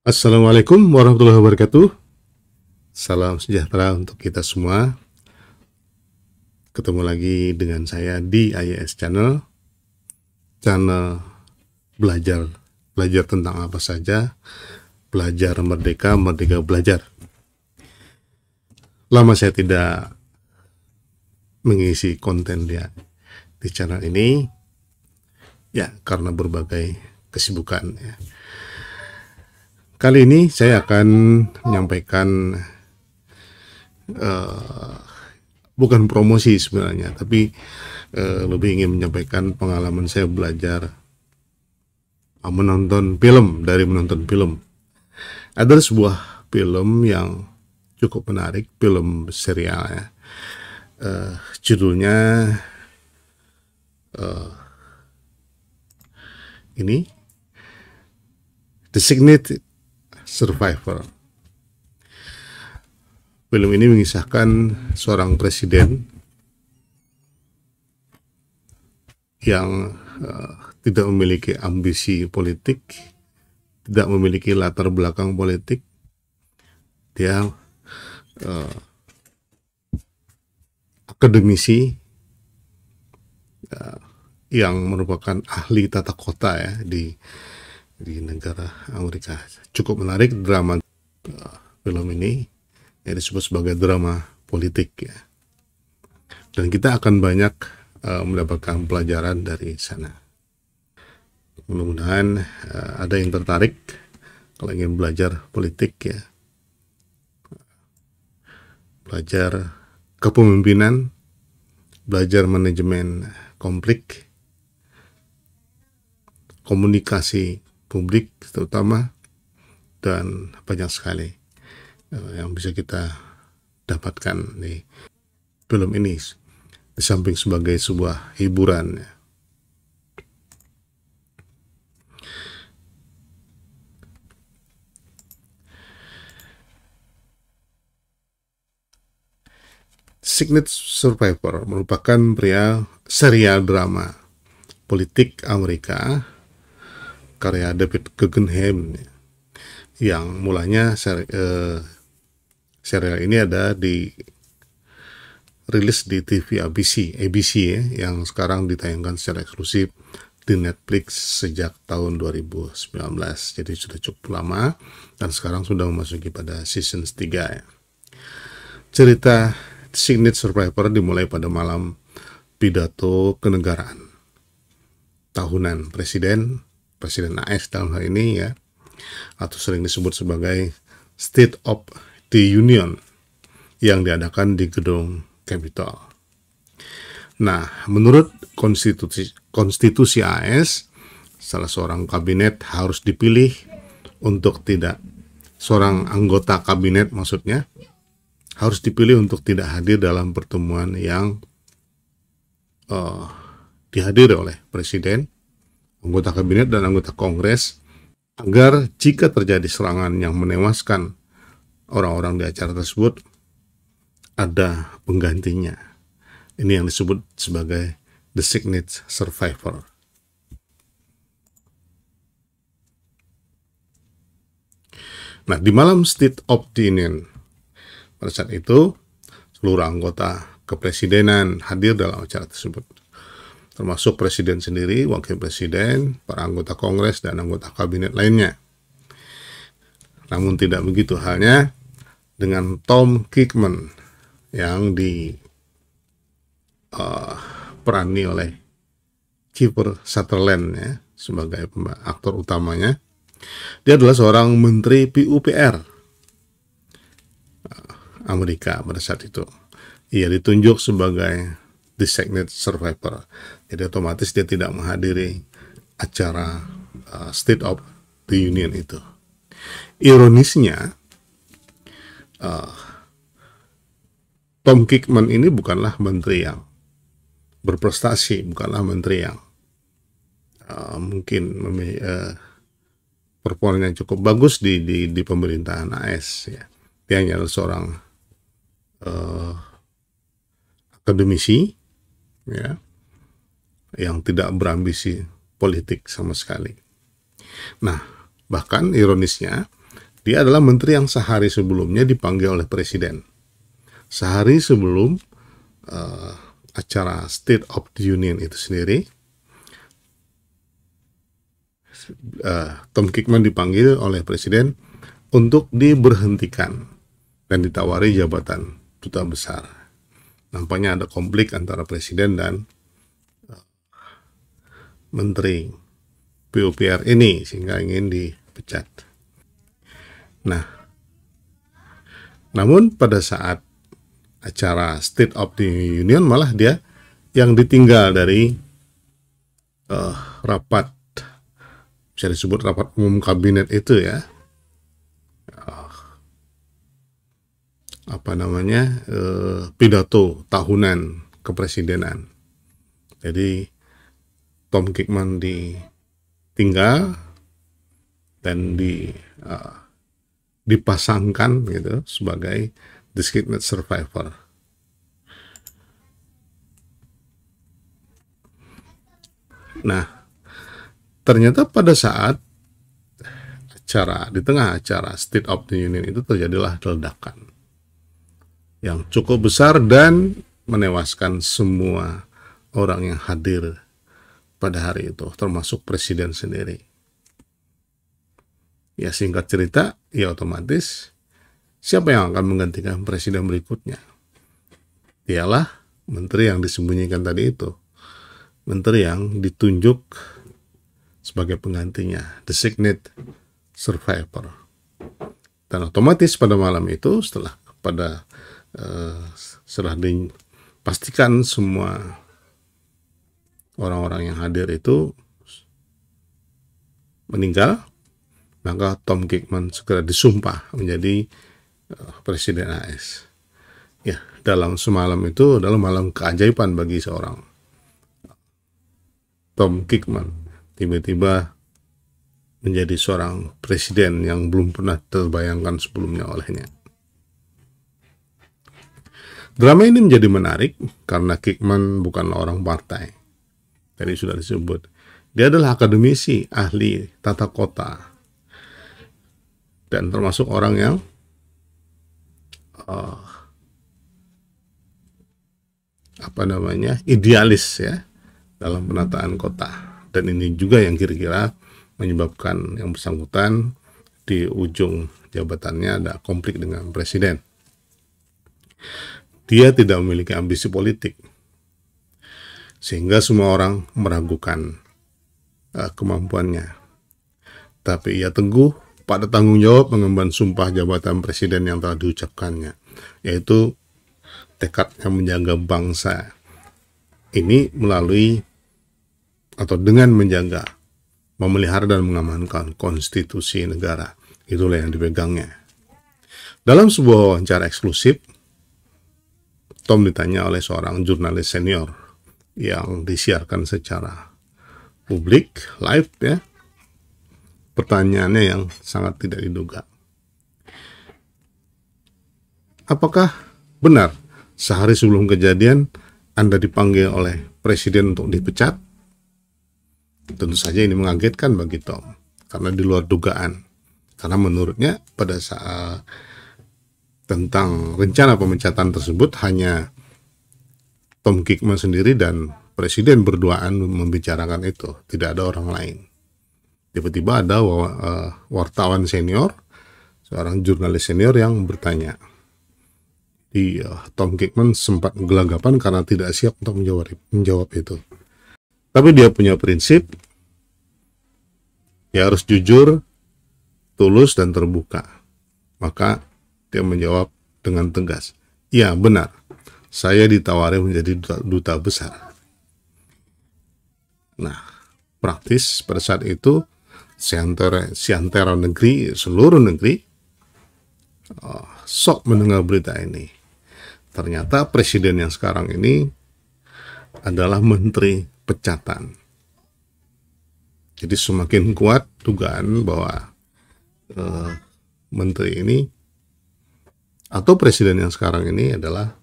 Assalamualaikum warahmatullahi wabarakatuh. Salam sejahtera untuk kita semua. Ketemu lagi dengan saya di IES Channel. Channel belajar tentang apa saja. Belajar merdeka, merdeka belajar. Lama saya tidak mengisi konten di channel ini, ya karena berbagai kesibukan. Ya. Kali ini saya akan menyampaikan bukan promosi sebenarnya, tapi lebih ingin menyampaikan pengalaman saya belajar menonton film. Ada sebuah film yang cukup menarik, film serial ya. Judulnya ini Designated Survivor. Film ini mengisahkan seorang presiden yang tidak memiliki ambisi politik, tidak memiliki latar belakang politik. Dia akademisi yang merupakan ahli tata kota ya di negara Amerika. Cukup menarik drama film ini, ya disebut sebagai drama politik ya. Dan kita akan banyak mendapatkan pelajaran dari sana. Mudah-mudahan ada yang tertarik kalau ingin belajar politik ya. Belajar kepemimpinan, belajar manajemen konflik, komunikasi publik terutama, dan banyak sekali yang bisa kita dapatkan di film ini di samping sebagai sebuah hiburan. Designated Survivor merupakan serial drama politik Amerika karya David Guggenheim yang mulanya serial ini ada rilis di TV ABC ya, yang sekarang ditayangkan secara eksklusif di Netflix sejak tahun 2019. Jadi sudah cukup lama dan sekarang sudah memasuki pada season 3 ya. Cerita Designated Survivor dimulai pada malam pidato kenegaraan tahunan Presiden AS dalam hal ini ya, atau sering disebut sebagai State of the Union yang diadakan di gedung Capitol. Nah, menurut konstitusi AS, salah seorang kabinet harus dipilih seorang anggota kabinet maksudnya harus dipilih untuk tidak hadir dalam pertemuan yang dihadiri oleh Presiden, anggota kabinet, dan anggota Kongres, agar jika terjadi serangan yang menewaskan orang-orang di acara tersebut, ada penggantinya. Ini yang disebut sebagai Designated Survivor. Nah, di malam State of the Union, pada saat itu, seluruh anggota kepresidenan hadir dalam acara tersebut, termasuk presiden sendiri, wakil presiden, para anggota Kongres, dan anggota kabinet lainnya. Namun tidak begitu halnya dengan Tom Hickman yang diperani oleh Kiefer Sutherland ya, sebagai aktor utamanya. Dia adalah seorang menteri PUPR Amerika pada saat itu. Ia ditunjuk sebagai Designated Survivor. Jadi otomatis dia tidak menghadiri acara State of the Union itu. Ironisnya, Tom Hickman ini bukanlah menteri yang berprestasi, bukanlah menteri yang mungkin performanya cukup bagus di pemerintahan AS ya. Dia hanya seorang akademisi ya, yang tidak berambisi politik sama sekali. Nah, bahkan ironisnya Dia adalah menteri yang sehari sebelumnya dipanggil oleh presiden. Sehari sebelum acara State of the Union itu sendiri, Tom Kingman dipanggil oleh presiden untuk diberhentikan dan ditawari jabatan duta besar. Nampaknya ada konflik antara presiden dan menteri PUPR ini sehingga ingin dipecat. Nah, namun pada saat acara State of the Union malah dia yang ditinggal dari rapat, bisa disebut rapat umum kabinet itu ya, pidato tahunan kepresidenan. Jadi Tom Kingman ditinggal dan dipasangkan gitu sebagai designated survivor. Nah, ternyata pada saat di tengah acara State of the Union itu terjadilah ledakan yang cukup besar dan menewaskan semua orang yang hadir pada hari itu, termasuk presiden sendiri. Ya, singkat cerita, ya otomatis siapa yang akan menggantikan presiden berikutnya? Dialah menteri yang disembunyikan tadi itu. Menteri yang ditunjuk sebagai penggantinya, designated survivor. Dan otomatis pada malam itu setelah dipastikan semua orang-orang yang hadir itu meninggal, maka Tom Kingman segera disumpah menjadi presiden AS. Ya, dalam semalam itu adalah malam keajaiban bagi seorang Tom Kingman. Tiba-tiba menjadi seorang presiden yang belum pernah terbayangkan sebelumnya olehnya. Drama ini menjadi menarik karena Kingman bukanlah orang partai. Tadi sudah disebut. Dia adalah akademisi, ahli tata kota. Dan termasuk orang yang idealis ya dalam penataan kota. Dan ini juga yang kira-kira menyebabkan yang bersangkutan di ujung jabatannya ada konflik dengan presiden. Dia tidak memiliki ambisi politik, sehingga semua orang meragukan kemampuannya. Tapi ia teguh pada tanggung jawab mengemban sumpah jabatan presiden yang telah diucapkannya, yaitu tekadnya menjaga bangsa ini melalui atau dengan menjaga, memelihara dan mengamankan konstitusi negara. Itulah yang dipegangnya. Dalam sebuah wawancara eksklusif, Tom ditanya oleh seorang jurnalis senior yang disiarkan secara publik, live ya. Pertanyaannya yang sangat tidak diduga. Apakah benar sehari sebelum kejadian Anda dipanggil oleh presiden untuk dipecat? Tentu saja ini mengagetkan bagi Tom, karena di luar dugaan. Karena menurutnya pada saat tentang rencana pemecatan tersebut hanya Tom Kingman sendiri dan presiden berduaan membicarakan itu, tidak ada orang lain. Tiba-tiba ada wartawan senior, seorang jurnalis senior yang bertanya. Tom Kingman sempat gelagapan karena tidak siap untuk menjawab itu. Tapi dia punya prinsip, dia harus jujur, tulus, dan terbuka. Maka dia menjawab dengan tegas, "Ya, benar, saya ditawari menjadi duta besar." Nah, praktis pada saat itu, seantero negeri, seluruh negeri, sok mendengar berita ini. Ternyata presiden yang sekarang ini adalah menteri pecatan. Jadi semakin kuat dugaan bahwa menteri ini atau presiden yang sekarang ini adalah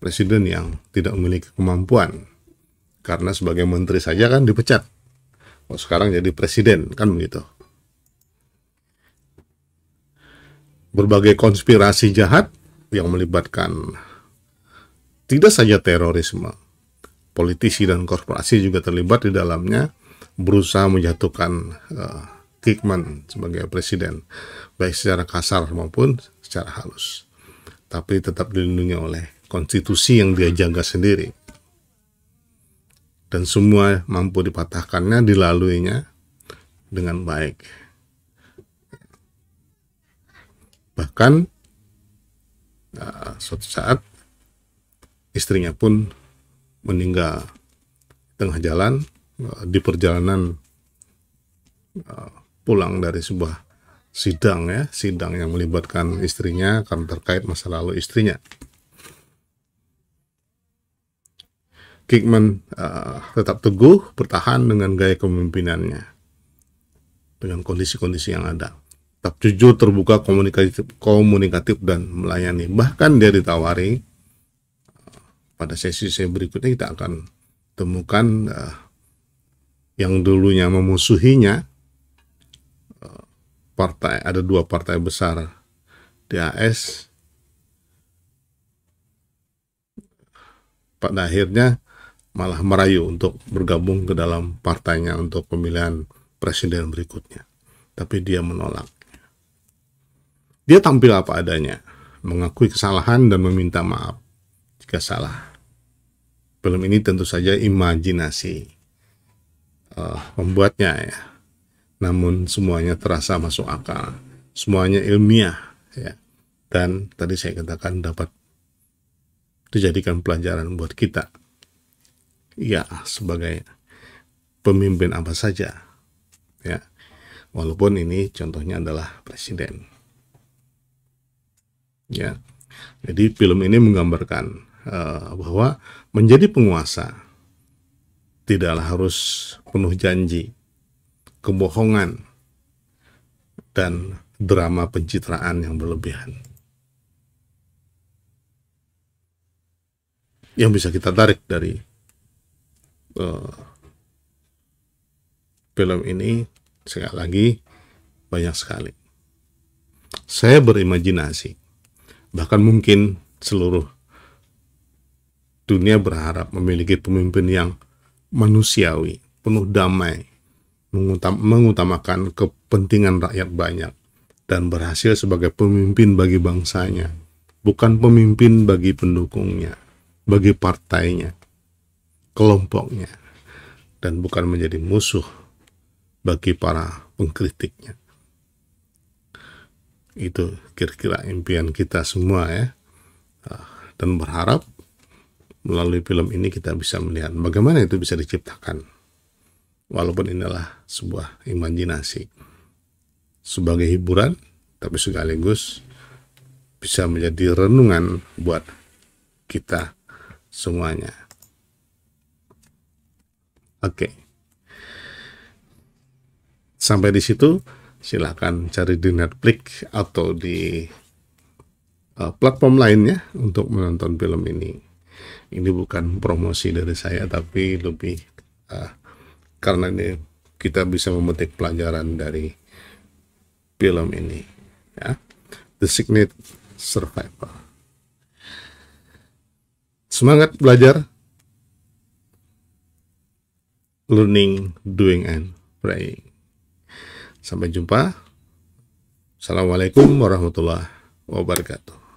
presiden yang tidak memiliki kemampuan. Karena sebagai menteri saja kan dipecat. Oh, sekarang jadi presiden, kan begitu. berbagai konspirasi jahat yang melibatkan tidak saja terorisme, politisi dan korporasi juga terlibat di dalamnya, berusaha menjatuhkan Kekman sebagai presiden, baik secara kasar maupun secara halus. Tapi tetap dilindungi oleh konstitusi yang dia jaga sendiri. Dan semua mampu dipatahkannya, dilaluinya dengan baik. Bahkan suatu saat istrinya pun meninggal tengah jalan di perjalanan pulang dari sebuah sidang yang melibatkan istrinya karena terkait masa lalu istrinya. Kekman tetap teguh bertahan dengan gaya kepemimpinannya dengan kondisi-kondisi yang ada. Tetap jujur, terbuka, komunikatif dan melayani. Bahkan dia ditawari pada sesi berikutnya kita akan temukan yang dulunya memusuhinya partai, ada dua partai besar DAS, pada akhirnya malah merayu untuk bergabung ke dalam partainya untuk pemilihan presiden berikutnya. Tapi dia menolak. Dia tampil apa adanya, mengakui kesalahan dan meminta maaf jika salah. Film ini tentu saja imajinasi membuatnya ya. Namun semuanya terasa masuk akal, semuanya ilmiah ya. Dan tadi saya katakan dapat dijadikan pelajaran buat kita. Ya, sebagai pemimpin apa saja ya. Walaupun ini contohnya adalah presiden. Ya. Jadi film ini menggambarkan bahwa menjadi penguasa tidaklah harus penuh janji, kebohongan, dan drama pencitraan yang berlebihan. Yang bisa kita tarik dari film ini, sekali lagi, banyak sekali. Saya berimajinasi, bahkan mungkin seluruh dunia berharap memiliki pemimpin yang manusiawi, penuh damai, mengutamakan kepentingan rakyat banyak, dan berhasil sebagai pemimpin bagi bangsanya, bukan pemimpin bagi pendukungnya, bagi partainya, kelompoknya, dan bukan menjadi musuh bagi para pengkritiknya. Itu kira-kira impian kita semua ya, dan berharap melalui film ini kita bisa melihat bagaimana itu bisa diciptakan. Walaupun inilah sebuah imajinasi sebagai hiburan, tapi sekaligus bisa menjadi renungan buat kita semuanya. Oke. Sampai di situ, silahkan cari di Netflix atau di platform lainnya untuk menonton film ini. Ini bukan promosi dari saya, tapi lebih karena ini kita bisa memetik pelajaran dari film ini, ya. The Secret Survivor. Semangat belajar, learning, doing, and praying. Sampai jumpa. Assalamualaikum warahmatullahi wabarakatuh.